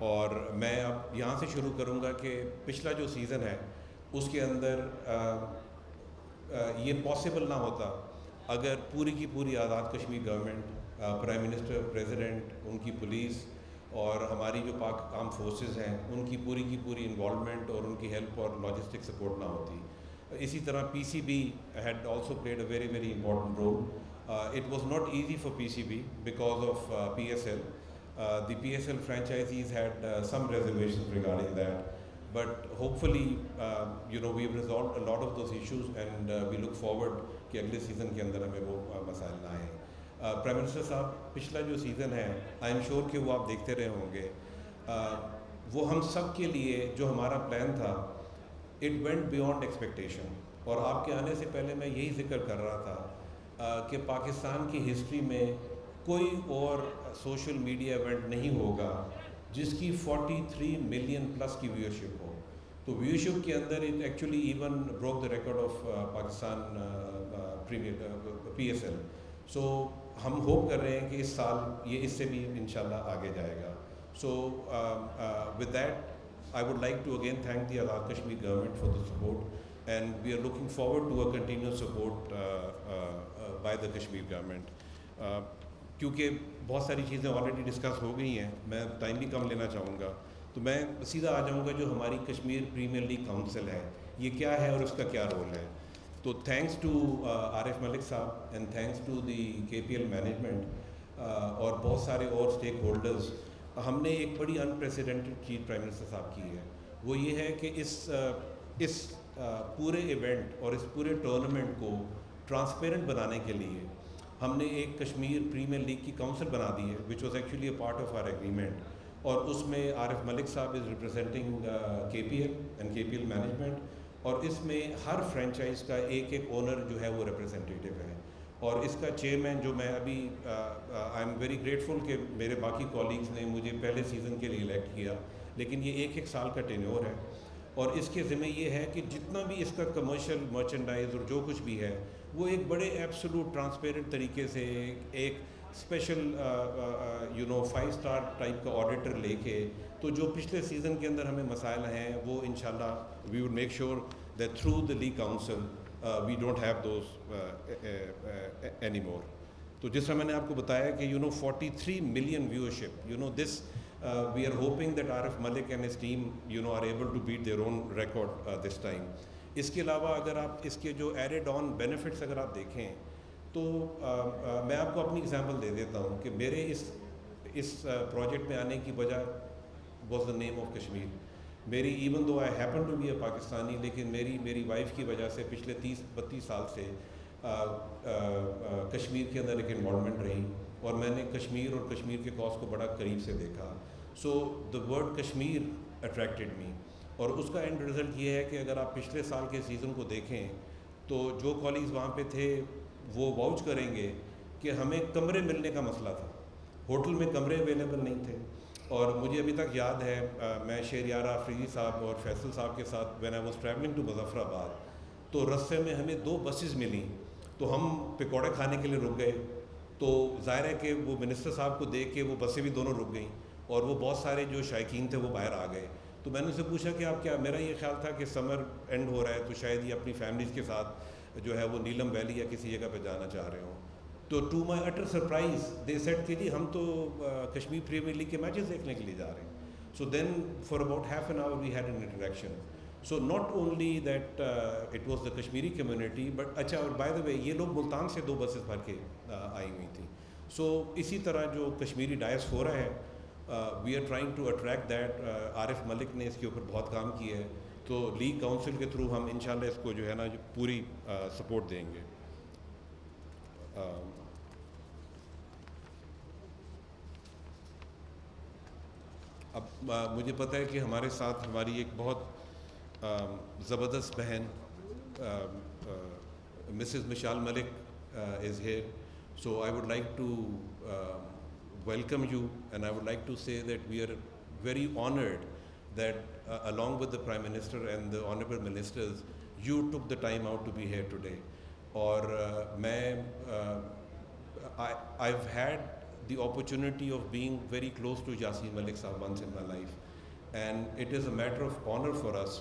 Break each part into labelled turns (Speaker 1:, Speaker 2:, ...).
Speaker 1: اور میں اب یہاں سے شروع کروں گا کہ پچھلا جو سیزن ہے اس کے اندر یہ پاسبل نہ ہوتا اگر پوری کی پوری Azad Kashmir government, prime minister, president, ان کی پولیس اور ہماری جو پاک آرم فورسز ہیں ان کی پوری انوالومنٹ اور ان کی ہیلپ اور لاجسٹک سپورٹ نہ ہوتی. اسی طرح P C B had also played a very very important role. It was not easy for P C B because of P S L. The PSL franchisees had some reservations regarding that, but hopefully, we've resolved a lot of those issues, and we look forward کہ اگلے season کے اندر ہمیں وہ مسائل نہ آئیں. Prime minister صاحب، پچھلا جو سیزن ہے آئی ایم شیور کہ وہ آپ دیکھتے رہے ہوں گے. وہ ہم سب کے لیے جو ہمارا پلان تھا اٹ وینٹ بیونڈ ایکسپیکٹیشن. اور آپ کے آنے سے پہلے میں یہی ذکر کر رہا تھا کہ پاکستان کی ہسٹری میں کوئی اور سوشل میڈیا ایونٹ نہیں ہوگا جس کی 43 ملین پلس کی ویورشپ ہو. تو ویورشپ کے اندر it actually even broke the record of Pakistan P S L. So ہم ہوپ کر رہے ہیں کہ اس سال یہ اس سے بھی انشاءاللہ آگے جائے گا. So with that I would like to again thank the Azad Kashmir government for the support, and we are looking forward to a continuous support by the Kashmir government. کیونکہ بہت ساری چیزیں آلریڈی ڈسکس ہو گئی ہیں، میں time بھی کم لینا چاہوں گا، تو میں سیدھا آ جاؤں گا جو ہماری کشمیر پریمیئر لیگ کاؤنسل ہے یہ کیا ہے اور اس کا کیا رول ہے. تو تھینکس ٹو عارف ملک صاحب اینڈ تھینکس ٹو دی کے پی ایل مینجمنٹ اور بہت سارے اور اسٹیک ہولڈرز، ہم نے ایک بڑی انپریسیڈنٹڈ چیز پرائم منسٹر صاحب کی ہے. وہ یہ ہے کہ اس پورے ایونٹ اور اس پورے ٹورنامنٹ کو ٹرانسپیرنٹ بنانے کے لیے ہم نے ایک کشمیر پریمیئر لیگ کی کاؤنسل بنا دی ہے which was actually a part of our agreement. اور اس میں عارف ملک صاحب از ریپرزینٹنگ کے پی ایل اینڈ کے پی ایل مینجمنٹ، اور اس میں ہر فرینچائز کا ایک اونر جو ہے وہ ریپرزینٹیو ہے. اور اس کا چیئرمین جو میں ابھی آئی ایم ویری گریٹفل کہ میرے باقی کولیگز نے مجھے پہلے سیزن کے لیے الیکٹ کیا، لیکن یہ ایک سال کا ٹینیور ہے. اور اس کے ذمہ یہ ہے کہ جتنا بھی اس کا کمرشل مرچنڈائز اور جو کچھ بھی ہے وہ ایک بڑے ایبسولوٹ ٹرانسپیرنٹ طریقے سے ایک اسپیشل 5 اسٹار ٹائپ کا آڈیٹر لے کے، تو جو پچھلے سیزن کے اندر ہمیں مسائل ہیں وہ انشاءاللہ we would make sure that through the league council we don't have those any more. تو جس طرح میں نے آپ کو بتایا کہ 43 million viewership, this we are hoping that Arif Malik and his team are able to beat their own record this time. اس کے علاوہ اگر آپ اس کے جو ایڈڈ آن بینیفٹس اگر آپ دیکھیں تو میں آپ کو اپنی اگزامپل دے دیتا ہوں کہ میرے اس پروجیکٹ میں آنے کی وجہ was the name of Kashmir. میری even though I happen to be a Pakistani, لیکن میری وائف کی وجہ سے پچھلے 30-32 سال سے کشمیر کے اندر ایک انوالومنٹ رہی، اور میں نے کشمیر اور کشمیر کے کاز کو بڑا قریب سے دیکھا. سو دا ورڈ کشمیر اٹریکٹڈ می، اور اس کا اینڈ رزلٹ یہ ہے کہ اگر آپ پچھلے سال کے سیزن کو دیکھیں تو جو کالیگز وہاں پہ تھے وہ واؤچ کریں گے کہ ہمیں کمرے ملنے کا مسئلہ تھا، ہوٹل میں کمرے اویلیبل نہیں تھے. اور مجھے ابھی تک یاد ہے میں شہریار آفریدی صاحب اور فیصل صاحب کے ساتھ when I was travelling to Muzaffarabad, تو رستے میں ہمیں 2 بسز ملیں، تو ہم پکوڑے کھانے کے لیے رک گئے. تو ظاہر ہے کہ وہ منسٹر صاحب کو دیکھ کے وہ بسیں بھی دونوں رک گئیں، اور وہ بہت سارے جو شائقین تھے وہ باہر آ گئے. تو میں نے ان سے پوچھا کہ آپ کیا، میرا یہ خیال تھا کہ سمر اینڈ ہو رہا ہے تو شاید یہ اپنی فیملیز کے ساتھ جو ہے وہ نیلم ویلی یا کسی جگہ پہ جانا چاہ رہے ہوں. تو to my utter surprise they said کہ جی ہم تو کشمیر پریمیئر لیگ کے میچز دیکھنے کے لیے جا رہے ہیں. So then for about half an hour we had an interaction. So not only that it was the Kashmiri community but اچھا، اور بائی دا وے یہ لوگ ملتان سے 2 بسز بھر کے آئی ہوئی تھیں. سو اسی طرح جو کشمیری ڈائس ہو رہا ہے we are trying to attract that. Arif Malik نے اس کے اوپر بہت کام کیا ہے، تو لیگ کاؤنسل کے تھرو ہم انشاءاللہ اس کو جو ہے نا پوری سپورٹ دیں گے. اب مجھے پتہ ہے کہ ہمارے ساتھ ہماری ایک بہت زبردست بہن Mrs Mishal Malik is here. So I would like to welcome you, and I would like to say that we are very honored that along with the Prime Minister and the honorable ministers you took the time out to be here today. اور I've had the opportunity of being very close to Yaseen Malik Sahab once in my life. And it is a matter of honor for us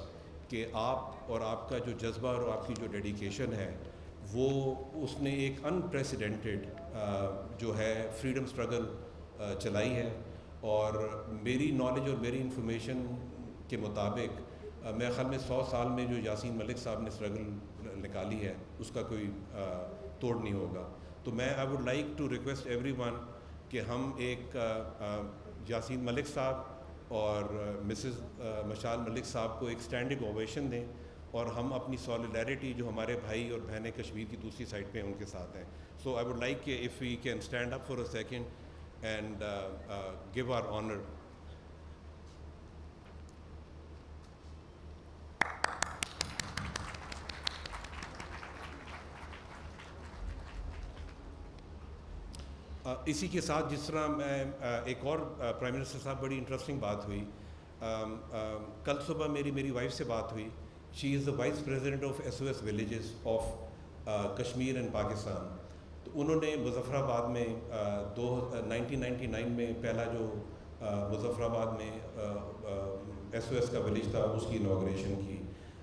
Speaker 1: کہ آپ اور آپ کا جو جذبہ اور آپ کی جو ڈیڈیکیشن ہے وہ اس نے ایک انپریسیڈنٹڈ جو ہے فریڈم اسٹرگل چلائی ہے. اور میری نالج اور میری انفارمیشن کے مطابق میرے خیال میں 100 سال میں جو یاسین ملک صاحب نے اسٹرگل نکالی ہے اس کا کوئی توڑ نہیں ہوگا. تو میں I would like to request everyone کہ ہم ایک یاسین ملک صاحب اور مسز مشال ملک صاحب کو ایک اسٹینڈنگ اوویشن دیں اور ہم اپنی سالیڈیرٹی جو ہمارے بھائی اور بہنیں کشمیر کی دوسری سائڈ پہ ان کے ساتھ ہیں. سو آئی ووڈ لائک کہ if we can stand up for a second and give our honour. اسی کے ساتھ جس طرح میں ایک اور پرائم منسٹر صاحب بڑی انٹرسٹنگ بات ہوئی. کل صبح میری وائف سے بات ہوئی. She is the vice president of SOS villages of Kashmir and Pakistan. تو انہوں نے مظفر آباد میں 1999 میں پہلا جو مظفر آباد میں SOS کا ولیج تھا اس کی انوگریشن کی.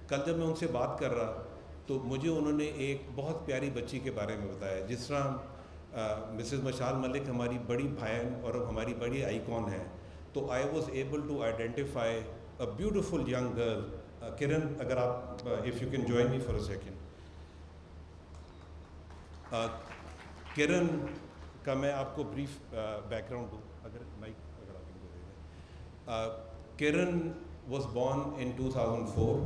Speaker 1: کل جب میں ان سے بات کر رہا تو مجھے انہوں نے ایک بہت پیاری بچی کے بارے میں بتایا. جس طرح مسز مشال ملک ہماری بڑی بہن اور ہماری بڑی آئیکن ہے, تو I was able to identify a beautiful young girl. Kiran, اگر آپ if you can join me for a second. Kiran کا میں آپ کو بریف بیک گراؤنڈ دوں, اگر مائک اگر آپ کو دے دیں. کرن was born in 2004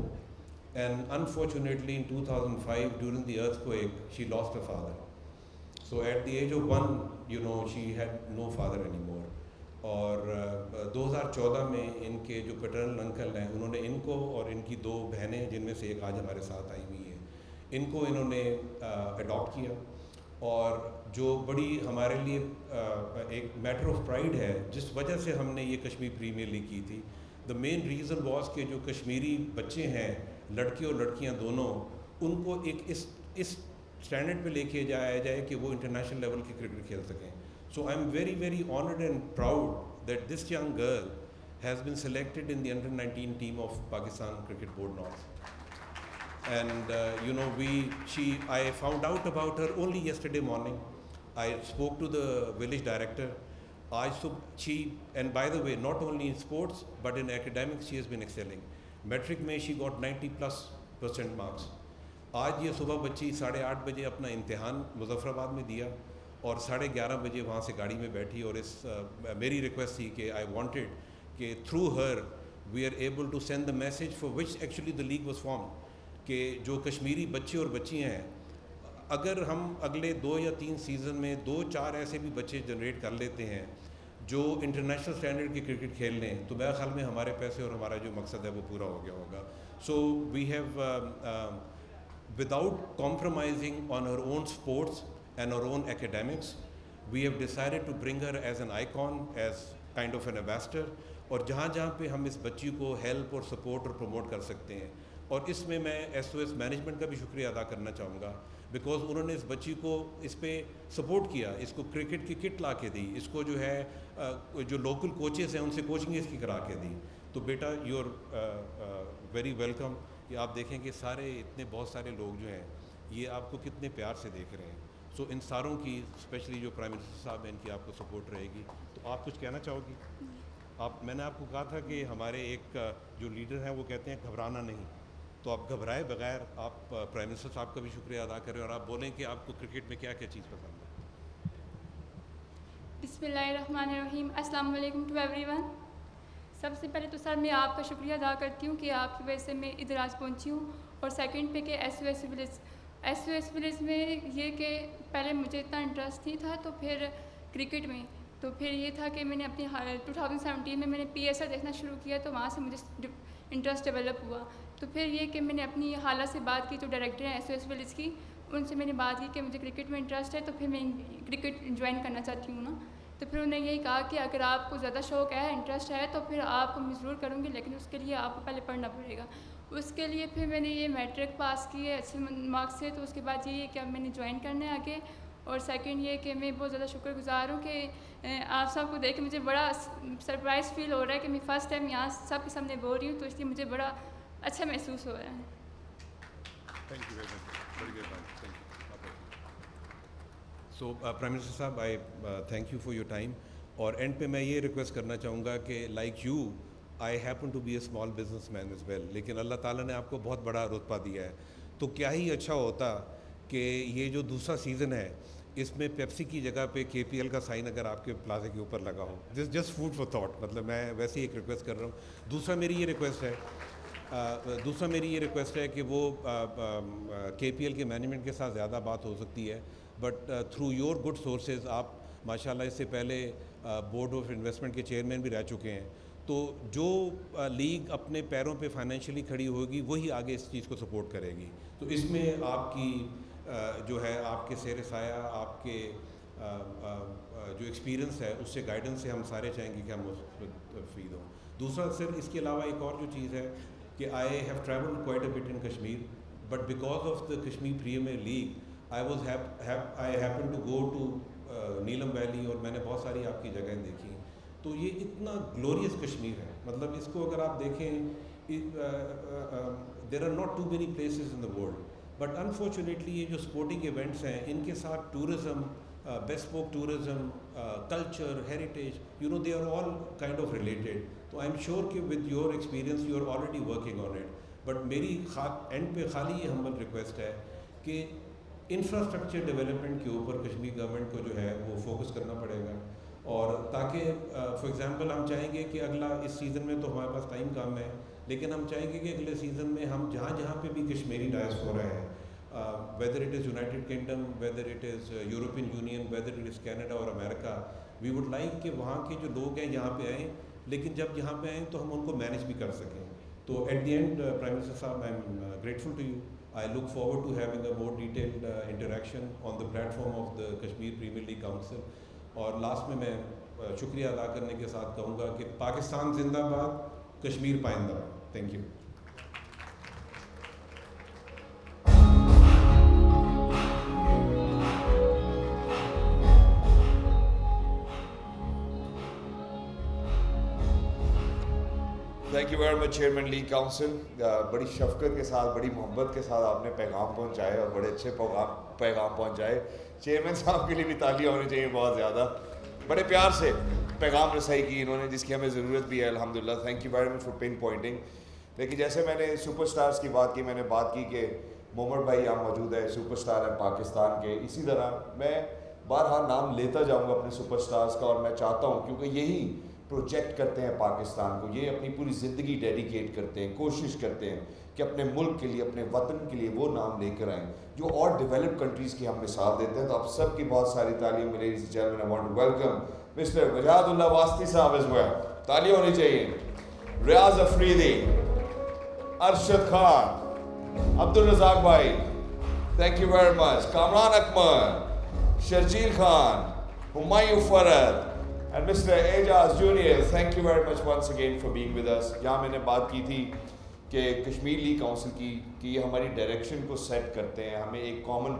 Speaker 1: and unfortunately in 2005 during the earthquake she lost her father. So at the age of 1, you know, she had no father anymore. اور 2014 میں ان کے جو پیٹرنل انکل ہیں انہوں نے ان کو اور ان کی 2 بہنیں جن میں سے ایک آج ہمارے ساتھ آئی ہوئی ہیں, ان کو انہوں نے اڈاپٹ کیا. اور جو بڑی ہمارے لیے ایک میٹر آف پرائڈ ہے جس وجہ سے ہم نے یہ کشمیر پریمیئر لیگ کی تھی. دا مین ریزن واز کہ جو کشمیری بچے ہیں, لڑکے اور لڑکیاں دونوں, ان کو ایک اس اسٹینڈرڈ پہ لے کے جایا جائے کہ وہ انٹرنیشنل لیول کی کرکٹ کھیل سکیں. So I am very very honoured and proud that this young girl has been selected in the under 19 team of Pakistan cricket board north. And you know, I found out about her only yesterday morning. I spoke to the village director. And by the way, not only in sports but in academics she has been excelling. Metric میں she got 90+% marks. آج یہ صبح بچی 8:30 بجے اپنا امتحان مظفر آباد میں دیا اور 11:30 بجے وہاں سے گاڑی میں بیٹھی. اور میری ریکویسٹ تھی کہ آئی وانٹیڈ کہ through her we are able to send the message for which actually the league was formed, کہ جو کشمیری بچے اور بچیاں ہیں, اگر ہم اگلے 2 یا 3 سیزن میں 2-4 ایسے بھی بچے جنریٹ کر لیتے ہیں جو انٹرنیشنل اسٹینڈرڈ کی کرکٹ کھیل لیں, تو میرے خیال میں ہمارے پیسے اور ہمارا جو مقصد ہے وہ پورا ہو گیا ہوگا. So we have without compromising on her own sports and her own academics, we have decided to bring her as an icon, as kind of an ambassador. اور جہاں پہ ہم اس بچی کو ہیلپ اور سپورٹ اور پروموٹ کر سکتے ہیں, اور اس میں SOS مینجمنٹ کا بھی شکریہ ادا کرنا چاہوں گا, بیکاز انہوں نے اس بچی کو اس پہ سپورٹ کیا, اس کو کرکٹ کی کٹ لا کے دی, اس کو جو ہے جو لوکل کوچز ہیں ان سے کوچنگ اس کی کرا کے دی. تو بیٹا یو آر ویری ویلکم. کہ آپ دیکھیں کہ اتنے بہت سارے لوگ جو ہیں یہ آپ کو کتنے پیار سے دیکھ رہے ہیں. سو ان ساروں کی اسپیشلی جو پرائم منسٹر صاحب ہیں ان کی آپ کو سپورٹ رہے گی. تو آپ کچھ کہنا چاہو گی؟ میں نے آپ کو کہا تھا کہ ہمارے ایک جو لیڈر ہیں وہ کہتے ہیں گھبرانا نہیں, تو آپ گھبرائے بغیر آپ پرائم منسٹر صاحب کا بھی شکریہ ادا کریں اور آپ بولیں کہ آپ کو کرکٹ میں کیا کیا چیز پسند ہے.
Speaker 2: بسم اللہ الرحمن الرحیم. السلام علیکم ٹو ایوری ون. سب سے پہلے تو سر میں آپ کا شکریہ ادا کرتی ہوں کہ آپ کی وجہ سے میں ادھر آج پہنچی ہوں. اور سیکنڈ پہ کہ SOS ولیج میں یہ کہ پہلے مجھے اتنا انٹرسٹ نہیں تھا, تو پھر کرکٹ میں تو پھر یہ تھا کہ میں نے اپنی 2017 میں نے PSL دیکھنا شروع کیا, تو وہاں سے مجھے انٹرسٹ ڈیولپ ہوا. تو پھر یہ کہ میں نے اپنی خالہ سے بات کی جو ڈائریکٹر ہیں SOS ولیج کی, ان سے میں نے بات کی کہ مجھے کرکٹ میں انٹرسٹ ہے, تو پھر میں کرکٹ جوائن کرنا چاہتی ہوں نا. تو پھر انہوں نے یہی کہا کہ اگر آپ کو زیادہ شوق ہے, انٹرسٹ ہے, تو پھر آپ کو میں ضرور کروں گی, لیکن اس کے لیے آپ کو پہلے پڑھنا پڑے گا. اس کے لیے پھر میں نے یہ میٹرک پاس کی ہے اچھے مارکس سے. تو اس کے بعد یہ کہ اب میں نے جوائن کرنا ہے آگے, اور سیکنڈ یہ کہ میں بہت زیادہ شکر گزار ہوں کہ آپ سب کو دیکھ کے مجھے بڑا سرپرائز فیل ہو رہا ہے کہ میں فرسٹ ٹائم یہاں سب کے سامنے بول رہی ہوں، تو اس لیے مجھے بڑا اچھا محسوس ہو رہا ہے.
Speaker 1: Thank you very much. Very good, man. Thank you. So, Prime Minister صاحب, I thank you for your time. اور اینڈ پہ میں یہ ریکویسٹ کرنا چاہوں گا کہ like you I happen to be a small businessman as well, لیکن اللہ تعالیٰ نے آپ کو بہت بڑا رتبہ دیا ہے. تو کیا ہی اچھا ہوتا کہ یہ جو دوسرا سیزن ہے اس میں پیپسی کی جگہ پہ KPL کا سائن اگر آپ کے پلازے کے اوپر لگا ہو. This just food for thought, مطلب میں ویسے ہی ایک ریکویسٹ کر رہا ہوں. دوسرا میری یہ ریکویسٹ ہے کہ وہ KPL کے مینجمنٹ کے ساتھ زیادہ بات ہو سکتی ہے، but through your good sources آپ ماشاء اللہ اس سے پہلے بورڈ آف انویسٹمنٹ کے چیئرمین بھی رہ چکے ہیں، تو جو لیگ اپنے پیروں پہ فائنینشلی کھڑی ہوگی وہی آگے اس چیز کو سپورٹ کرے گی. تو اس میں آپ کی جو ہے آپ کے سیر سایہ، آپ کے جو ایکسپیرینس ہے اس سے گائیڈنس سے ہم سارے چاہیں گے کہ ہم مستفید ہوں. دوسرا سر اس کے علاوہ ایک اور جو چیز ہے کہ I have travelled quite a bit in Kashmir, but because of the Kashmir premier league I happen to go to Neelum valley, اور میں نے بہت ساری آپ کی جگہیں دیکھی. تو یہ اتنا گلوریس کشمیر ہے، مطلب اس کو اگر آپ دیکھیں there are not too many places in the world, but unfortunately یہ جو اسپورٹنگ ایونٹس ہیں ان کے ساتھ tourism, bespoke tourism, culture, heritage, you know they are all kind of related. تو آئی ایم شیور کہ with your experience you are already working on it. But میری end پہ خالی یہ ہمبل ریکویسٹ ہے کہ انفراسٹرکچر ڈیولپمنٹ کے اوپر کشمیر گورنمنٹ کو جو ہے وہ فوکس کرنا پڑے گا، اور تاکہ فار ایگزامپل ہم چاہیں گے کہ اگلا اس سیزن میں تو ہمارے پاس ٹائم کم ہے، لیکن ہم چاہیں گے کہ اگلے سیزن میں ہم جہاں جہاں پہ بھی کشمیری ڈائسپورا ہے، whether it is United kingdom, whether it is European union, whether it is Canada اور امریکہ، وی وڈ لائک کہ وہاں کے جو لوگ ہیں یہاں پہ آئیں، لیکن جب یہاں پہ آئیں تو ہم ان کو مینیج بھی کر سکیں. تو at the end prime minister صاحب، I am grateful to you. I look forward to having a more detailed interaction on the platform of the Kashmir Premier League Council. اور لاسٹ میں شکریہ ادا کرنے کے ساتھ کہوں گا کہ پاکستان زندہ باد، کشمیر پائندہ باد. Thank you.
Speaker 3: Thank you very much chairman league council. بڑی شفقت کے ساتھ، بڑی محبت کے ساتھ آپ نے پیغام پہنچائے اور بڑے اچھے پیغام پہنچائے. چیئرمین صاحب کے لیے بھی تالیاں ہونی چاہیے بہت زیادہ. بڑے پیار سے پیغام رسائی کی انہوں نے، جس کی ہمیں ضرورت بھی ہے الحمدللہ. Thank you very much for pin pointing. لیکن جیسے میں نے سپر سٹارز کی بات کی، میں نے بات کی کہ محمد بھائی یہاں موجود ہے، سپر سٹار ہیں پاکستان کے. اسی طرح میں بارہا نام لیتا جاؤں گا اپنے سپر سٹارز کا، اور میں چاہتا ہوں کیونکہ یہی پروجیکٹ کرتے ہیں پاکستان کو، یہ اپنی پوری زندگی ڈیڈیکیٹ کرتے ہیں، کوشش کرتے ہیں کہ اپنے ملک کے لیے، اپنے وطن کے لیے وہ نام لے کر آئیں جو اور ڈیولپ کنٹریز کی ہم مثال دیتے ہیں. تو آپ سب کی بہت ساری تعلیم ملے. Ladies and gentlemen, I want to welcome Mr Wajid Ullah Wasti صاحب از ویل. تالی ہونی چاہیے. ریاض افریدی، ارشد خان، عبدالرزاق بھائی، thank you very much. Kamran Akmal, Sharjeel Khan, Humayun فرد and Mr. Ejaz Junior, thank you very much once again for being with us. یہاں میں نے بات کی تھی کہ کشمیر لیگ کاؤنسل کی کہ یہ ہماری ڈائریکشن کو سیٹ کرتے ہیں، ہمیں ایک کامن